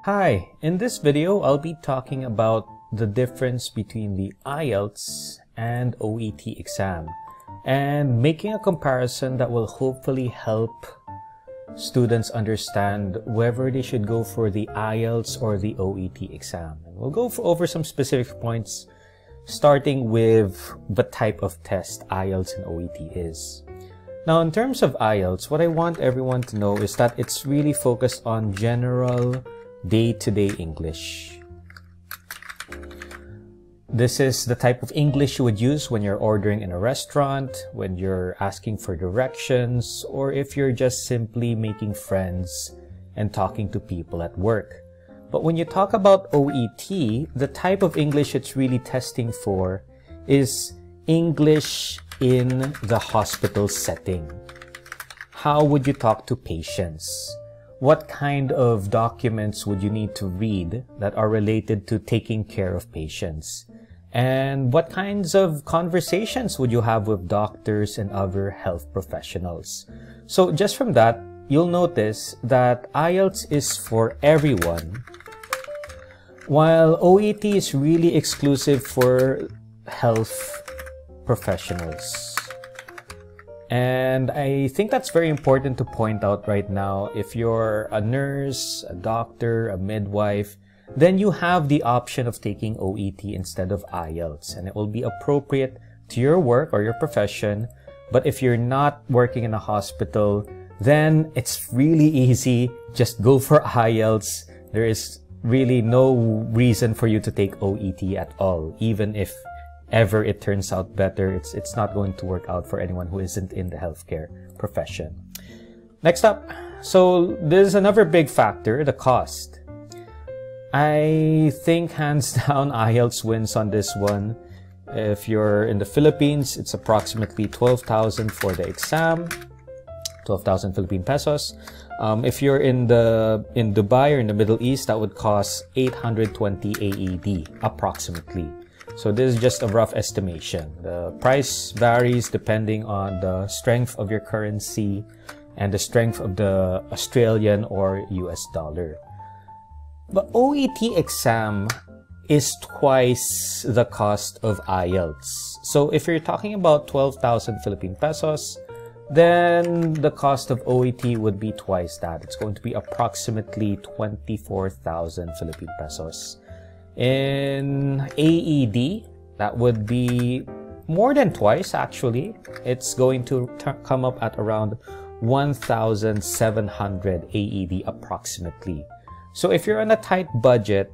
Hi, in this video, I'll be talking about the difference between the IELTS and OET exam and making a comparison that will hopefully help students understand whether they should go for the IELTS or the OET exam. And we'll go over some specific points, starting with the type of test IELTS and OET is. Now, in terms of IELTS, what I want everyone to know is that it's really focused on general day-to-day English. This is the type of English you would use when you're ordering in a restaurant, when you're asking for directions, or if you're just simply making friends and talking to people at work. But when you talk about OET, the type of English it's really testing for is English in the hospital setting. How would you talk to patients? What kind of documents would you need to read that are related to taking care of patients? And what kinds of conversations would you have with doctors and other health professionals? So just from that, you'll notice that IELTS is for everyone, while OET is really exclusive for health professionals. And I think that's very important to point out right now. If you're a nurse, a doctor, a midwife, then you have the option of taking OET instead of IELTS, and it will be appropriate to your work or your profession. But if you're not working in a hospital, then it's really easy. Just go for IELTS. There is really no reason for you to take OET at all, even if ever it turns out better. It's not going to work out for anyone who isn't in the healthcare profession. Next up, so there's another big factor, the cost. I think hands down IELTS wins on this one. If you're in the Philippines, it's approximately 12,000 for the exam, 12,000 Philippine pesos. If you're in Dubai or in the Middle East, that would cost 820 AED approximately. So this is just a rough estimation. The price varies depending on the strength of your currency and the strength of the Australian or US dollar. But OET exam is twice the cost of IELTS. So if you're talking about 12,000 Philippine pesos, then the cost of OET would be twice that. It's going to be approximately 24,000 Philippine pesos. In AED, that would be more than twice actually. It's going to come up at around 1,700 AED approximately. So if you're on a tight budget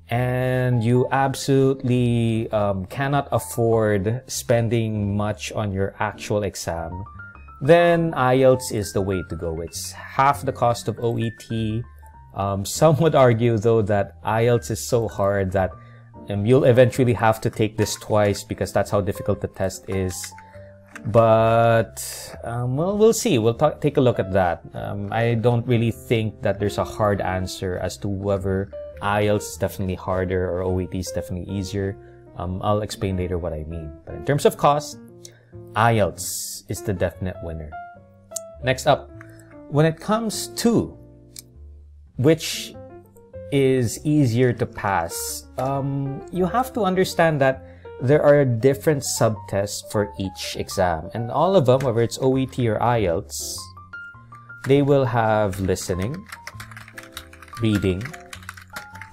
and you absolutely cannot afford spending much on your actual exam, then IELTS is the way to go. It's half the cost of OET. Some would argue, though, that IELTS is so hard that you'll eventually have to take this twice because that's how difficult the test is. But, well, we'll see. We'll take a look at that. I don't really think that there's a hard answer as to whether IELTS is definitely harder or OET is definitely easier. I'll explain later what I mean. But in terms of cost, IELTS is the definite winner. Next up, when it comes to which is easier to pass, you have to understand that there are different subtests for each exam, and all of them, whether it's OET or IELTS, they will have listening, reading,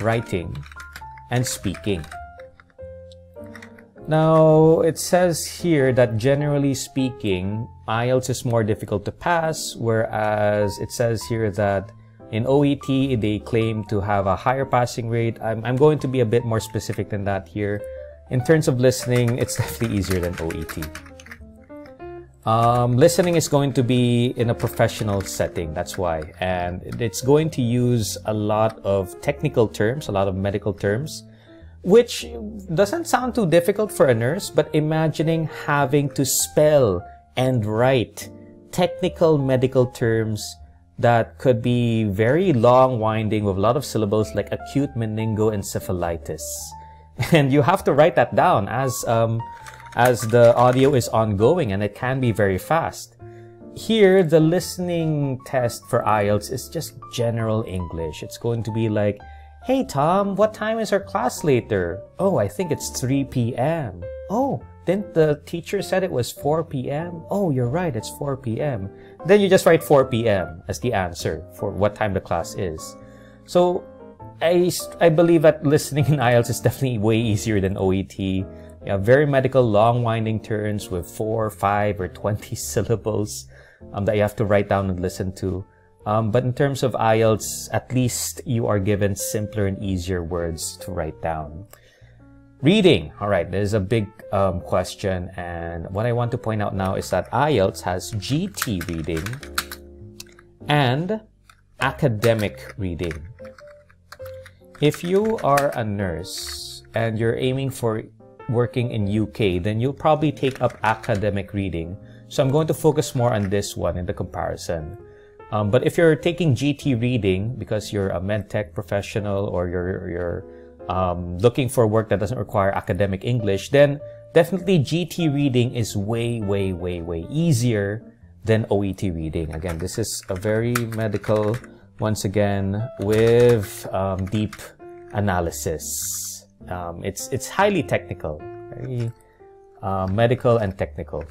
writing, and speaking. Now, it says here that generally speaking, IELTS is more difficult to pass, whereas it says here that in OET, they claim to have a higher passing rate. I'm going to be a bit more specific than that here. In terms of listening, it's definitely easier than OET. Listening is going to be in a professional setting, that's why. And it's going to use a lot of technical terms, a lot of medical terms, which doesn't sound too difficult for a nurse, but imagining having to spell and write technical medical terms that could be very long winding with a lot of syllables like acute meningoencephalitis. And you have to write that down as the audio is ongoing, and it can be very fast. Here, the listening test for IELTS is just general English. It's going to be like Hey Tom, what time is our class later? Oh, I think it's 3 p.m. Oh, didn't the teacher said it was 4 p.m.? Oh, you're right, it's 4 p.m. Then you just write 4 p.m. as the answer for what time the class is. So I believe that listening in IELTS is definitely way easier than OET. You have very medical, long winding turns with 4, 5, or 20 syllables that you have to write down and listen to. But in terms of IELTS, at least you are given simpler and easier words to write down. Reading. All right, there's a big question. And what I want to point out now is that IELTS has GT reading and academic reading. If you are a nurse and you're aiming for working in UK, then you'll probably take up academic reading. So I'm going to focus more on this one in the comparison. But if you're taking GT reading because you're a medtech professional or you're looking for work that doesn't require academic English, then definitely GT reading is way easier than OET reading. Again, this is a very medical, once again, with deep analysis. It's highly technical, very medical and technical.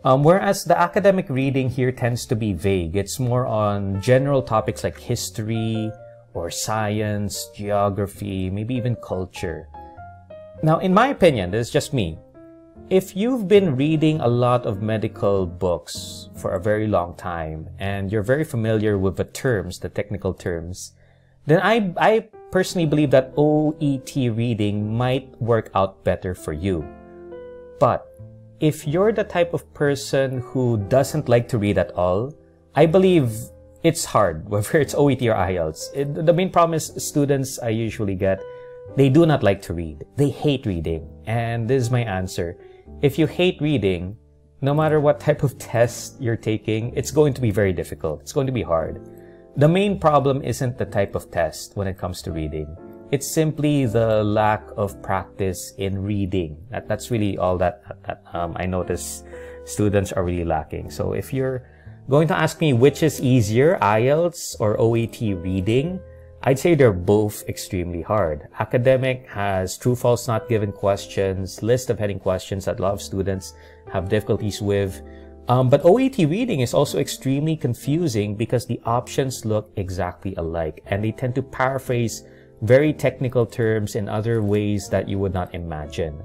Whereas the academic reading here tends to be vague. It's more on general topics like history or science, geography, maybe even culture. Now, in my opinion, this is just me. If you've been reading a lot of medical books for a very long time and you're very familiar with the terms, the technical terms, then I personally believe that OET reading might work out better for you. But if you're the type of person who doesn't like to read at all, I believe it's hard, whether it's OET or IELTS. The main problem is students I usually get, they do not like to read. They hate reading. And this is my answer. If you hate reading, no matter what type of test you're taking, it's going to be very difficult. It's going to be hard. The main problem isn't the type of test when it comes to reading. It's simply the lack of practice in reading. That's really all that I notice students are really lacking. So if you're going to ask me which is easier, IELTS or OET reading, I'd say they're both extremely hard. Academic has true, false, not given questions, list of heading questions that a lot of students have difficulties with. But OET reading is also extremely confusing because the options look exactly alike and they tend to paraphrase very technical terms in other ways that you would not imagine.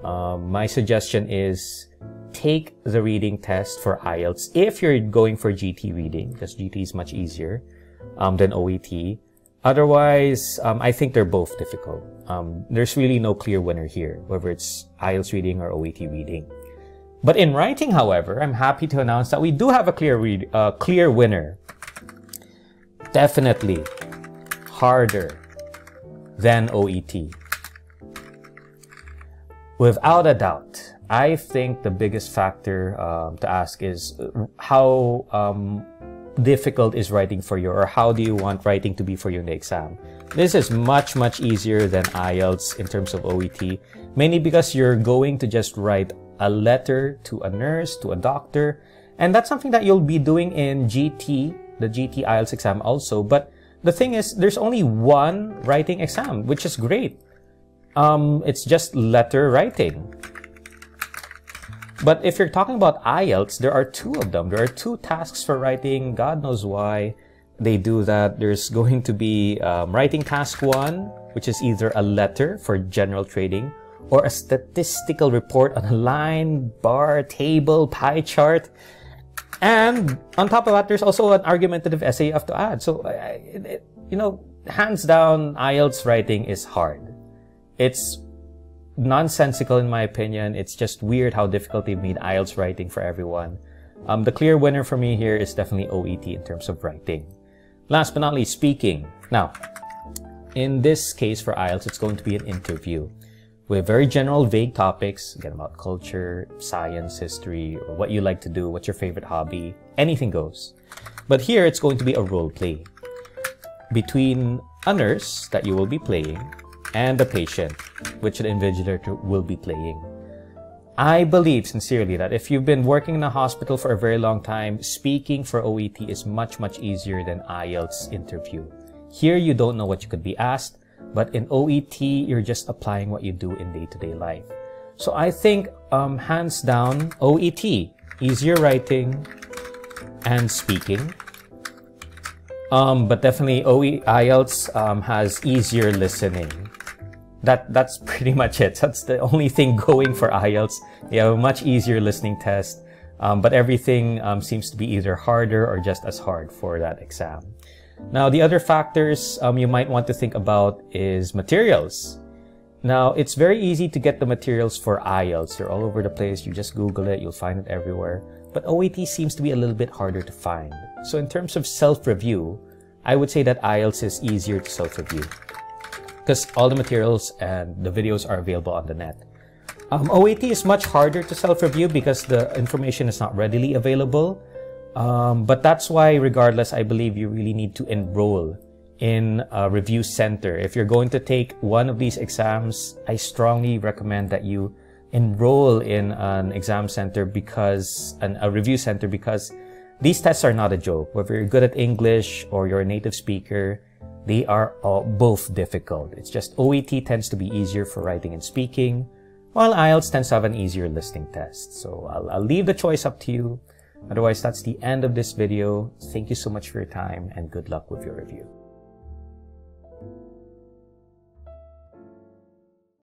My suggestion is take the reading test for IELTS if you're going for GT reading, because GT is much easier than OET. Otherwise, I think they're both difficult. There's really no clear winner here, whether it's IELTS reading or OET reading. But in writing, however, I'm happy to announce that we do have a clear winner. Definitely harder than OET. Without a doubt, I think the biggest factor to ask is how difficult is writing for you, or how do you want writing to be for you in the exam? This is much easier than IELTS in terms of OET, mainly because you're going to just write a letter to a nurse, to a doctor, and that's something that you'll be doing in GT, the GT IELTS exam also. But the thing is, there's only one writing exam, which is great. It's just letter writing. But if you're talking about IELTS, there are two of them. There are two tasks for writing. God knows why they do that. There's going to be writing task 1, which is either a letter for general trading or a statistical report on a line, bar, table, pie chart. And on top of that, there's also an argumentative essay you have to add. So, you know, hands down, IELTS writing is hard. It's nonsensical in my opinion. It's just weird how difficult they've made IELTS writing for everyone. The clear winner for me here is definitely OET in terms of writing. Last but not least, speaking. Now, in this case for IELTS, it's going to be an interview with very general, vague topics, again, about culture, science, history, or what you like to do, what's your favorite hobby, anything goes. But here, it's going to be a role play between a nurse that you will be playing and a patient, which the invigilator will be playing. I believe sincerely that if you've been working in a hospital for a very long time, speaking for OET is much easier than IELTS interview. Here, you don't know what you could be asked, but in OET, you're just applying what you do in day-to-day life. So I think, hands down, OET, easier writing and speaking. But definitely IELTS has easier listening. That's pretty much it. That's the only thing going for IELTS. You have a much easier listening test, but everything seems to be either harder or just as hard for that exam. Now, the other factors you might want to think about is materials. Now, it's very easy to get the materials for IELTS. They're all over the place. You just Google it, you'll find it everywhere. But OET seems to be a little bit harder to find. So in terms of self-review, I would say that IELTS is easier to self-review because all the materials and the videos are available on the net. OET is much harder to self-review because the information is not readily available. But that's why, regardless, I believe you really need to enroll in a review center. If you're going to take one of these exams, I strongly recommend that you enroll in an exam center a review center, because these tests are not a joke. Whether you're good at English or you're a native speaker, they are both difficult. It's just OET tends to be easier for writing and speaking, while IELTS tends to have an easier listening test. So I'll leave the choice up to you. Otherwise, that's the end of this video. Thank you so much for your time and good luck with your review.